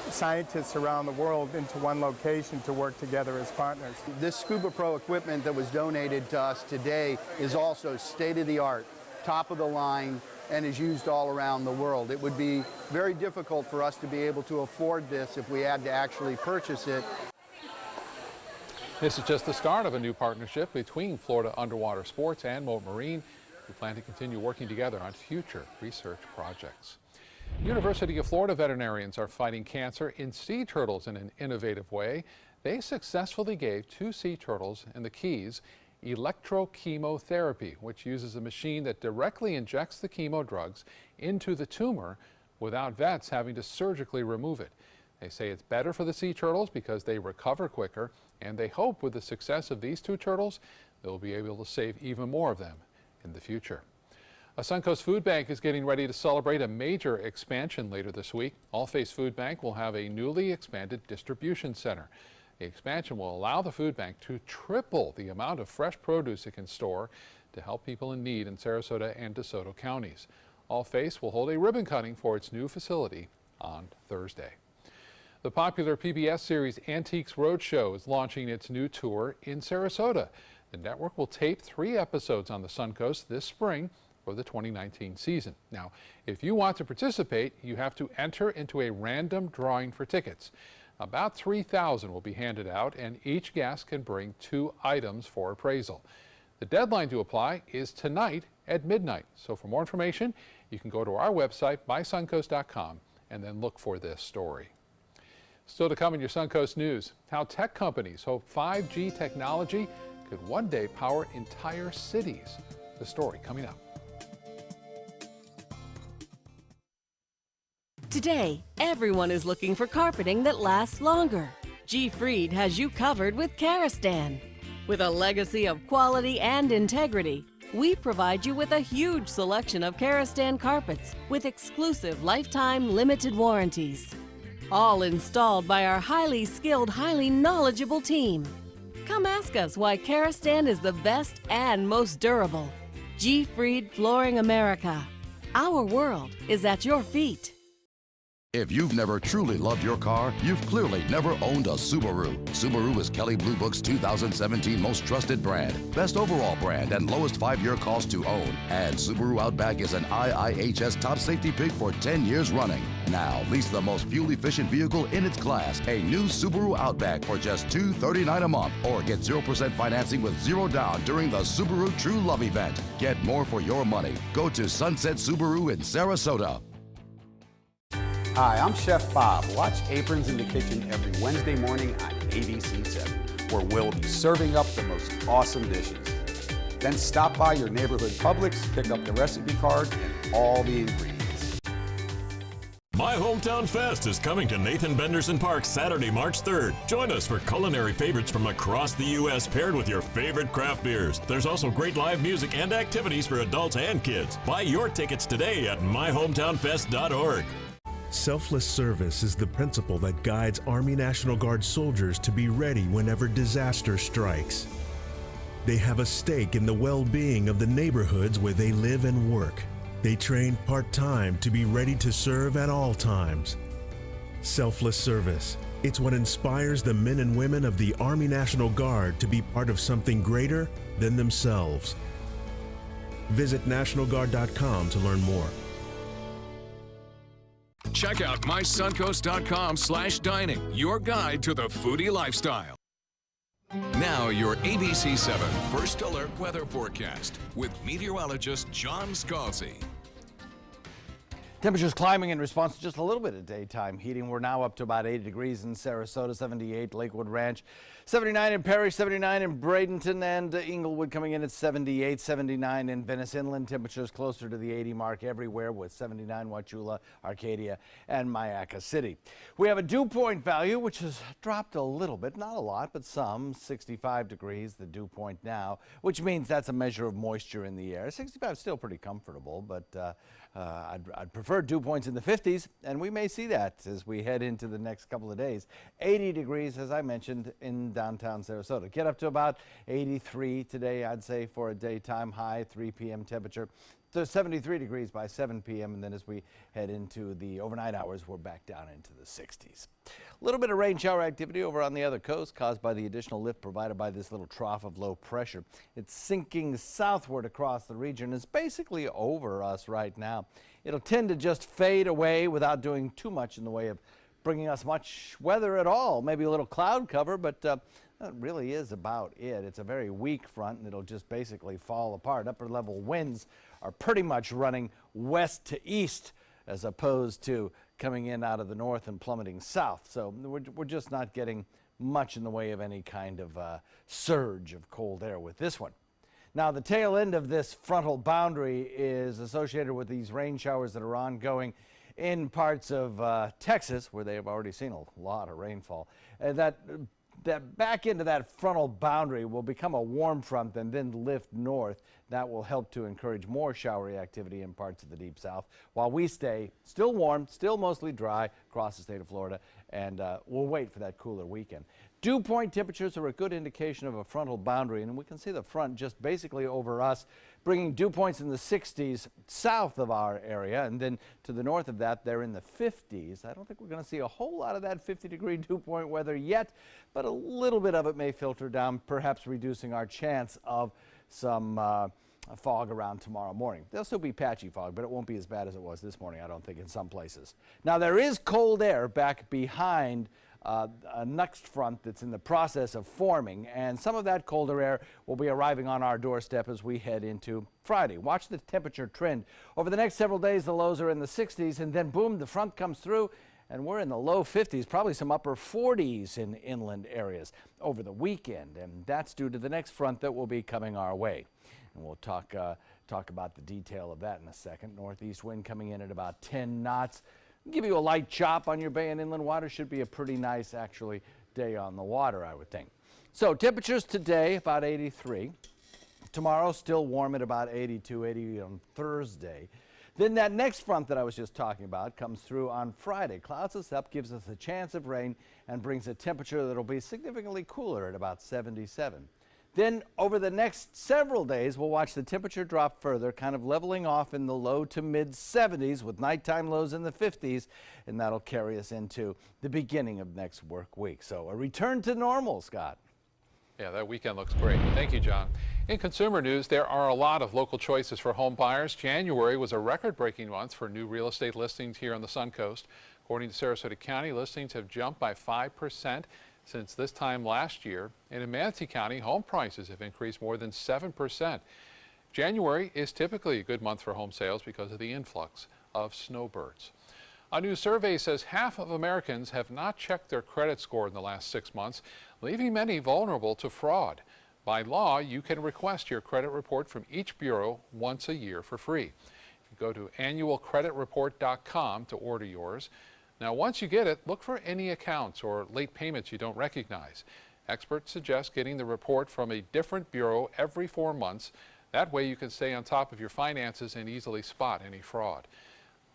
scientists around the world into one location to work together as partners. This Scuba Pro equipment that was donated to us today is also state-of-the-art, top of the line, and is used all around the world. It would be very difficult for us to be able to afford this if we had to actually purchase it. This is just the start of a new partnership between Florida Underwater Sports and Moat Marine. We plan to continue working together on future research projects. University of Florida veterinarians are fighting cancer in sea turtles in an innovative way. They successfully gave 2 sea turtles in the Keys electrochemotherapy, which uses a machine that directly injects the chemo drugs into the tumor without vets having to surgically remove it. They say it's better for the sea turtles because they recover quicker, and they hope with the success of these 2 turtles, they'll be able to save even more of them in the future. A Suncoast Food Bank is getting ready to celebrate a major expansion later this week. Allface Food Bank will have a newly expanded distribution center. The expansion will allow the food bank to triple the amount of fresh produce it can store to help people in need in Sarasota and DeSoto counties. Allface will hold a ribbon cutting for its new facility on Thursday. The popular PBS series Antiques Roadshow is launching its new tour in Sarasota. The network will tape 3 episodes on the Suncoast this spring for the 2019 season. Now, if you want to participate, you have to enter into a random drawing for tickets. About 3,000 will be handed out, and each guest can bring 2 items for appraisal. The deadline to apply is tonight at midnight. So for more information, you can go to our website, mysuncoast.com, and then look for this story. Still to come in your Suncoast News, how tech companies hope 5G technology could one day power entire cities. The story coming up. Today, everyone is looking for carpeting that lasts longer. G. Fried has you covered with Karastan. With a legacy of quality and integrity, we provide you with a huge selection of Karastan carpets with exclusive lifetime limited warranties. All installed by our highly skilled, highly knowledgeable team. Come ask us why Karastan is the best and most durable. G. Fried Flooring America. Our world is at your feet. If you've never truly loved your car, you've clearly never owned a Subaru. Subaru is Kelley Blue Book's 2017 most trusted brand, best overall brand, and lowest 5-year cost to own. And Subaru Outback is an IIHS top safety pick for 10 years running. Now, lease the most fuel-efficient vehicle in its class, a new Subaru Outback for just $239 a month, or get 0% financing with 0 down during the Subaru True Love event. Get more for your money. Go to Sunset Subaru in Sarasota. Hi, I'm Chef Bob. Watch Aprons in the Kitchen every Wednesday morning on ABC7, where we'll be serving up the most awesome dishes. Then stop by your neighborhood Publix, pick up the recipe card and all the ingredients. My Hometown Fest is coming to Nathan Benderson Park Saturday, March 3rd. Join us for culinary favorites from across the U.S. paired with your favorite craft beers. There's also great live music and activities for adults and kids. Buy your tickets today at myhometownfest.org. Selfless service is the principle that guides Army National Guard soldiers to be ready whenever disaster strikes. They have a stake in the well-being of the neighborhoods where they live and work. They train part-time to be ready to serve at all times. Selfless service. It's what inspires the men and women of the Army National Guard to be part of something greater than themselves. Visit NationalGuard.com to learn more. Check out mysuncoast.com/dining, your guide to the foodie lifestyle. Now your ABC7 First Alert weather forecast with meteorologist John Scalzi. Temperatures climbing in response to just a little bit of daytime heating. We're now up to about 80 degrees in Sarasota, 78 Lakewood Ranch, 79 in Parrish, 79 in Bradenton, and Inglewood coming in at 78, 79 in Venice. Inland temperatures closer to the 80 mark everywhere with 79 Wauchula, Arcadia, and Mayaca City. We have a dew point value which has dropped a little bit, not a lot, but some, 65 degrees, the dew point now, which means that's a measure of moisture in the air. 65 is still pretty comfortable, but I'd prefer dew points in the 50s, and we may see that as we head into the next couple of days. 80 degrees, as I mentioned, in downtown Sarasota. Get up to about 83 today, I'd say, for a daytime high, 3 p.m. temperature. So 73 degrees by 7 p.m. and then as we head into the overnight hours, we're back down into the 60s. A little bit of rain shower activity over on the other coast caused by the additional lift provided by this little trough of low pressure. It's sinking southward across the region. It's basically over us right now. It'll tend to just fade away without doing too much in the way of bringing us much weather at all. Maybe a little cloud cover, but that really is about it. It's a very weak front, and it'll just basically fall apart. Upper level winds are pretty much running west to east as opposed to coming in out of the north and plummeting south. So we're just not getting much in the way of any kind of surge of cold air with this one. Now, the tail end of this frontal boundary is associated with these rain showers that are ongoing in parts of Texas, where they have already seen a lot of rainfall. And that back into that frontal boundary will become a warm front and then lift north. That will help to encourage more showery activity in parts of the deep south, while we stay still warm, still mostly dry across the state of Florida, and we'll wait for that cooler weekend. Dew point temperatures are a good indication of a frontal boundary, and we can see the front just basically over us, bringing dew points in the 60s south of our area, and then to the north of that, they're in the 50s. I don't think we're going to see a whole lot of that 50-degree dew point weather yet, but a little bit of it may filter down, perhaps reducing our chance of some fog around tomorrow morning. There'll still be patchy fog, but it won't be as bad as it was this morning, I don't think, in some places. Now, there is cold air back behind a next front that's in the process of forming, and some of that colder air will be arriving on our doorstep as we head into Friday. Watch the temperature trend. Over the next several days, the lows are in the 60s, and then boom, the front comes through, and we're in the low 50s, probably some upper 40s in inland areas over the weekend, and that's due to the next front that will be coming our way. And we'll talk about the detail of that in a second. Northeast wind coming in at about 10 knots. Give you a light chop on your bay and inland water. Should be a pretty nice, actually, day on the water, I would think. So temperatures today, about 83. Tomorrow, still warm at about 82, 80 on Thursday. Then that next front that I was just talking about comes through on Friday. Clouds us up, gives us a chance of rain, and brings a temperature that will be significantly cooler at about 77. Then over the next several days, we'll watch the temperature drop further, kind of leveling off in the low to mid 70s with nighttime lows in the 50s, and that'll carry us into the beginning of next work week. So a return to normal, Scott. Yeah, that weekend looks great. Thank you, John. In consumer news, there are a lot of local choices for home buyers. January was a record-breaking month for new real estate listings here on the Suncoast. According to Sarasota County, listings have jumped by 5% since this time last year, and in Manatee County, home prices have increased more than 7%. January is typically a good month for home sales because of the influx of snowbirds. A new survey says half of Americans have not checked their credit score in the last 6 months, leaving many vulnerable to fraud. By law, you can request your credit report from each bureau once a year for free. You go to annualcreditreport.com to order yours. Now, once you get it, look for any accounts or late payments you don't recognize. Experts suggest getting the report from a different bureau every 4 months. That way you can stay on top of your finances and easily spot any fraud.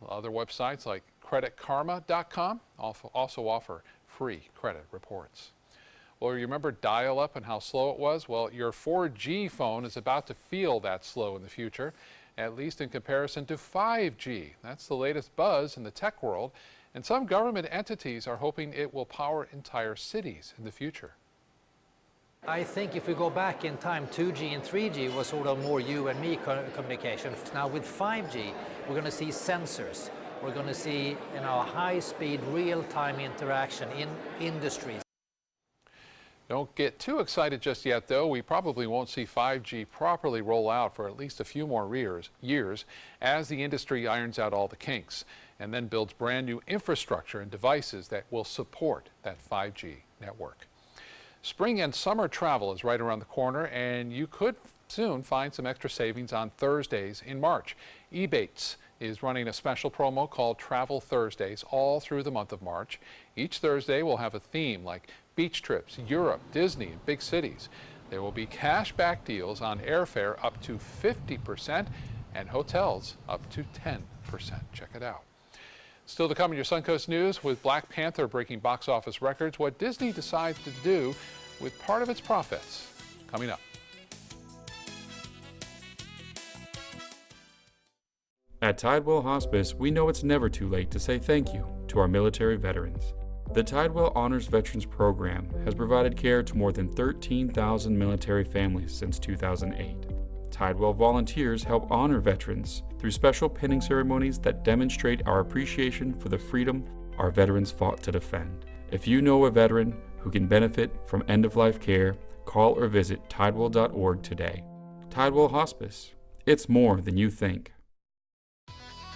Other websites like creditkarma.com also offer free credit reports. Well, you remember dial-up and how slow it was? Well, your 4G phone is about to feel that slow in the future, at least in comparison to 5G. That's the latest buzz in the tech world. And some government entities are hoping it will power entire cities in the future. I think if we go back in time, 2G and 3G was sort of more you and me communication. Now with 5G, we're going to see sensors. We're going to see, high-speed, real-time interaction in industries. Don't get too excited just yet, though. We probably won't see 5G properly roll out for at least a few more years as the industry irons out all the kinks and then builds brand new infrastructure and devices that will support that 5G network. Spring and summer travel is right around the corner, and you could soon find some extra savings on Thursdays in March. Ebates is running a special promo called Travel Thursdays all through the month of March. Each Thursday will have a theme like beach trips, Europe, Disney, and big cities. There will be cash back deals on airfare up to 50% and hotels up to 10%. Check it out. Still to come in your Suncoast News, with Black Panther breaking box office records, what Disney decides to do with part of its profits. Coming up. At Tidewell Hospice, we know it's never too late to say thank you to our military veterans. The Tidewell Honors Veterans Program has provided care to more than 13,000 military families since 2008. Tidewell volunteers help honor veterans through special pinning ceremonies that demonstrate our appreciation for the freedom our veterans fought to defend. If you know a veteran who can benefit from end-of-life care, call or visit tidewell.org today. Tidewell Hospice. It's more than you think.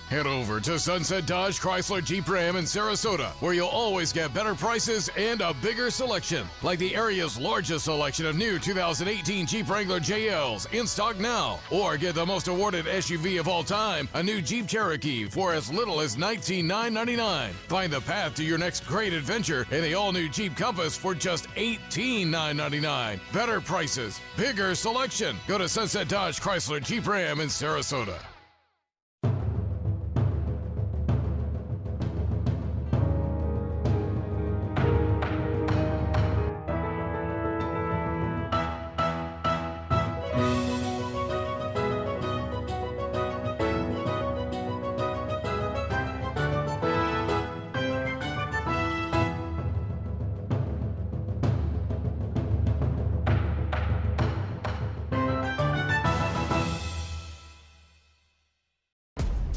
Head over to Sunset Dodge Chrysler Jeep Ram in Sarasota, where you'll always get better prices and a bigger selection, like the area's largest selection of new 2018 Jeep Wrangler JLs in stock now. Or get the most awarded SUV of all time, a new Jeep Cherokee, for as little as $19,999. Find the path to your next great adventure in the all-new Jeep Compass for just $18,999. Better prices, bigger selection. Go to Sunset Dodge Chrysler Jeep Ram in Sarasota.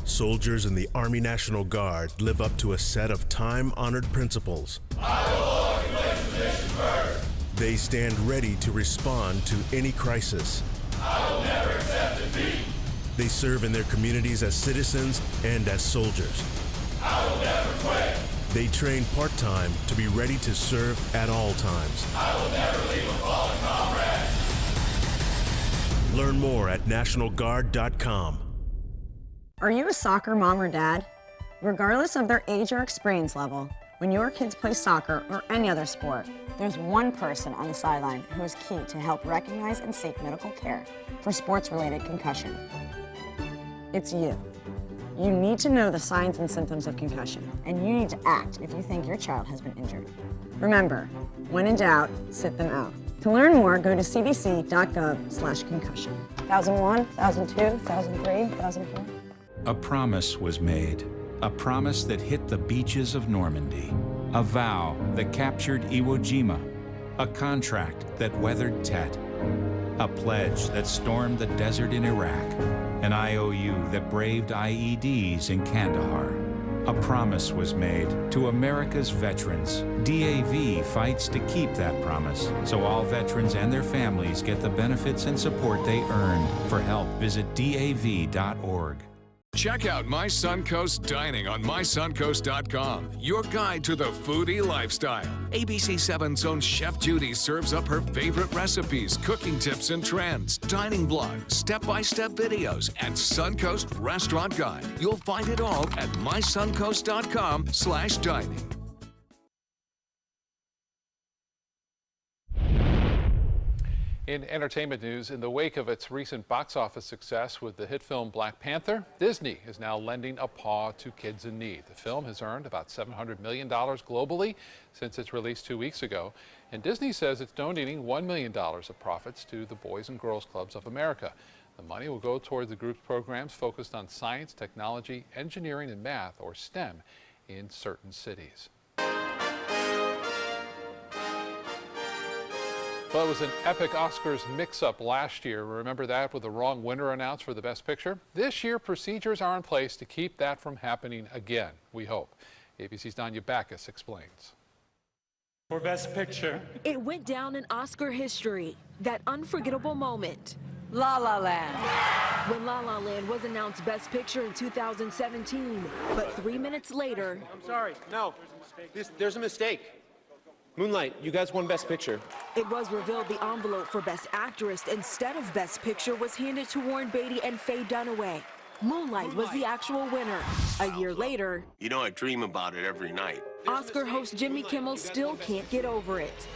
Soldiers in the Army National Guard live up to a set of time-honored principles. I will always place the mission first. They stand ready to respond to any crisis. I will never accept defeat. They serve in their communities as citizens and as soldiers. I will never quit. They train part-time to be ready to serve at all times. I will never leave a fallen comrade. Learn more at NationalGuard.com. Are you a soccer mom or dad? Regardless of their age or experience level, when your kids play soccer or any other sport, there's one person on the sideline who is key to help recognize and seek medical care for sports-related concussion. It's you. You need to know the signs and symptoms of concussion, and you need to act if you think your child has been injured. Remember, when in doubt, sit them out. To learn more, go to cdc.gov/concussion. 1001, 1002, 1003, 1004. A promise was made, a promise that hit the beaches of Normandy, a vow that captured Iwo Jima, a contract that weathered Tet, a pledge that stormed the desert in Iraq, an IOU that braved IEDs in Kandahar. A promise was made to America's veterans. DAV fights to keep that promise, so all veterans and their families get the benefits and support they earned. For help, visit DAV.org. Check out My Suncoast Dining on mysuncoast.com, your guide to the foodie lifestyle. ABC7's own Chef Judy serves up her favorite recipes, cooking tips and trends, dining blogs, step-by-step videos, and Suncoast Restaurant Guide. You'll find it all at mysuncoast.com/dining. In entertainment news, in the wake of its recent box office success with the hit film Black Panther, Disney is now lending a paw to kids in need. The film has earned about $700 million globally since its release 2 weeks ago, and Disney says it's donating $1 million of profits to the Boys and Girls Clubs of America. The money will go toward the group's programs focused on science, technology, engineering, and math, or STEM, in certain cities. Well, it was an epic Oscars mix-up last year. Remember that, with the wrong winner announced for the Best Picture? This year, procedures are in place to keep that from happening again, we hope. ABC's Danya Backus explains. For Best Picture, it went down in Oscar history, that unforgettable moment. La La Land. When La La Land was announced Best Picture in 2017, but 3 minutes later... I'm sorry, no, there's a mistake. Moonlight, you guys won Best Picture. It was revealed the envelope for Best Actress instead of Best Picture was handed to Warren Beatty and Faye Dunaway. Moonlight was the actual winner. A year later, you know, I dream about it every night. Oscar host Jimmy Kimmel still can't get over it.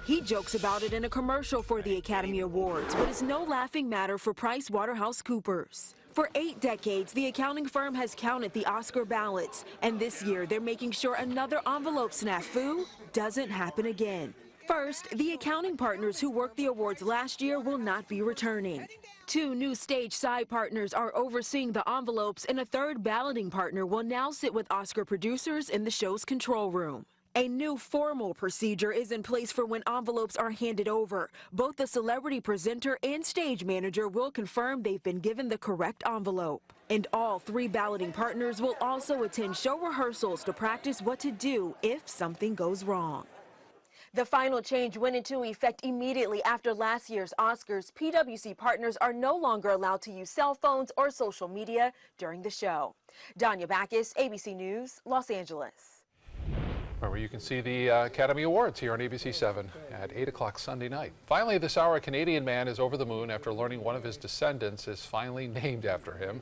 He jokes about it in a commercial for the Academy Awards, but it's no laughing matter for PricewaterhouseCoopers. For 8 decades, the accounting firm has counted the Oscar ballots, and this year they're making sure another envelope snafu doesn't happen again. First, the accounting partners who worked the awards last year will not be returning. 2 new stage side partners are overseeing the envelopes, and a third balloting partner will now sit with Oscar producers in the show's control room. A new formal procedure is in place for when envelopes are handed over. Both the celebrity presenter and stage manager will confirm they've been given the correct envelope. And all 3 balloting partners will also attend show rehearsals to practice what to do if something goes wrong. The final change went into effect immediately after last year's Oscars. PwC partners are no longer allowed to use cell phones or social media during the show. Danya Backus, ABC News, Los Angeles. Where you can see the Academy Awards here on ABC 7 at 8 o'clock Sunday night. Finally, this hour, a Canadian man is over the moon after learning one of his descendants is finally named after him.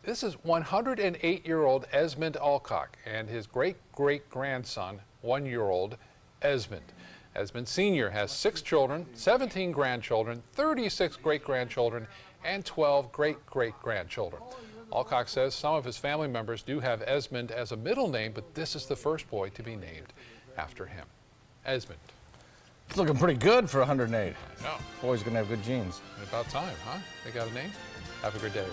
This is 108-year-old Esmond Alcock and his great-great-grandson, 1-year-old Esmond. Esmond Sr. has 6 children, 17 grandchildren, 36 great-grandchildren, and 12 great-great-grandchildren. Alcock says some of his family members do have Esmond as a middle name, but this is the first boy to be named after him. Esmond. It's looking pretty good for 108. I know. Boy's going to have good genes. About time, huh? They got a name? Have a good day.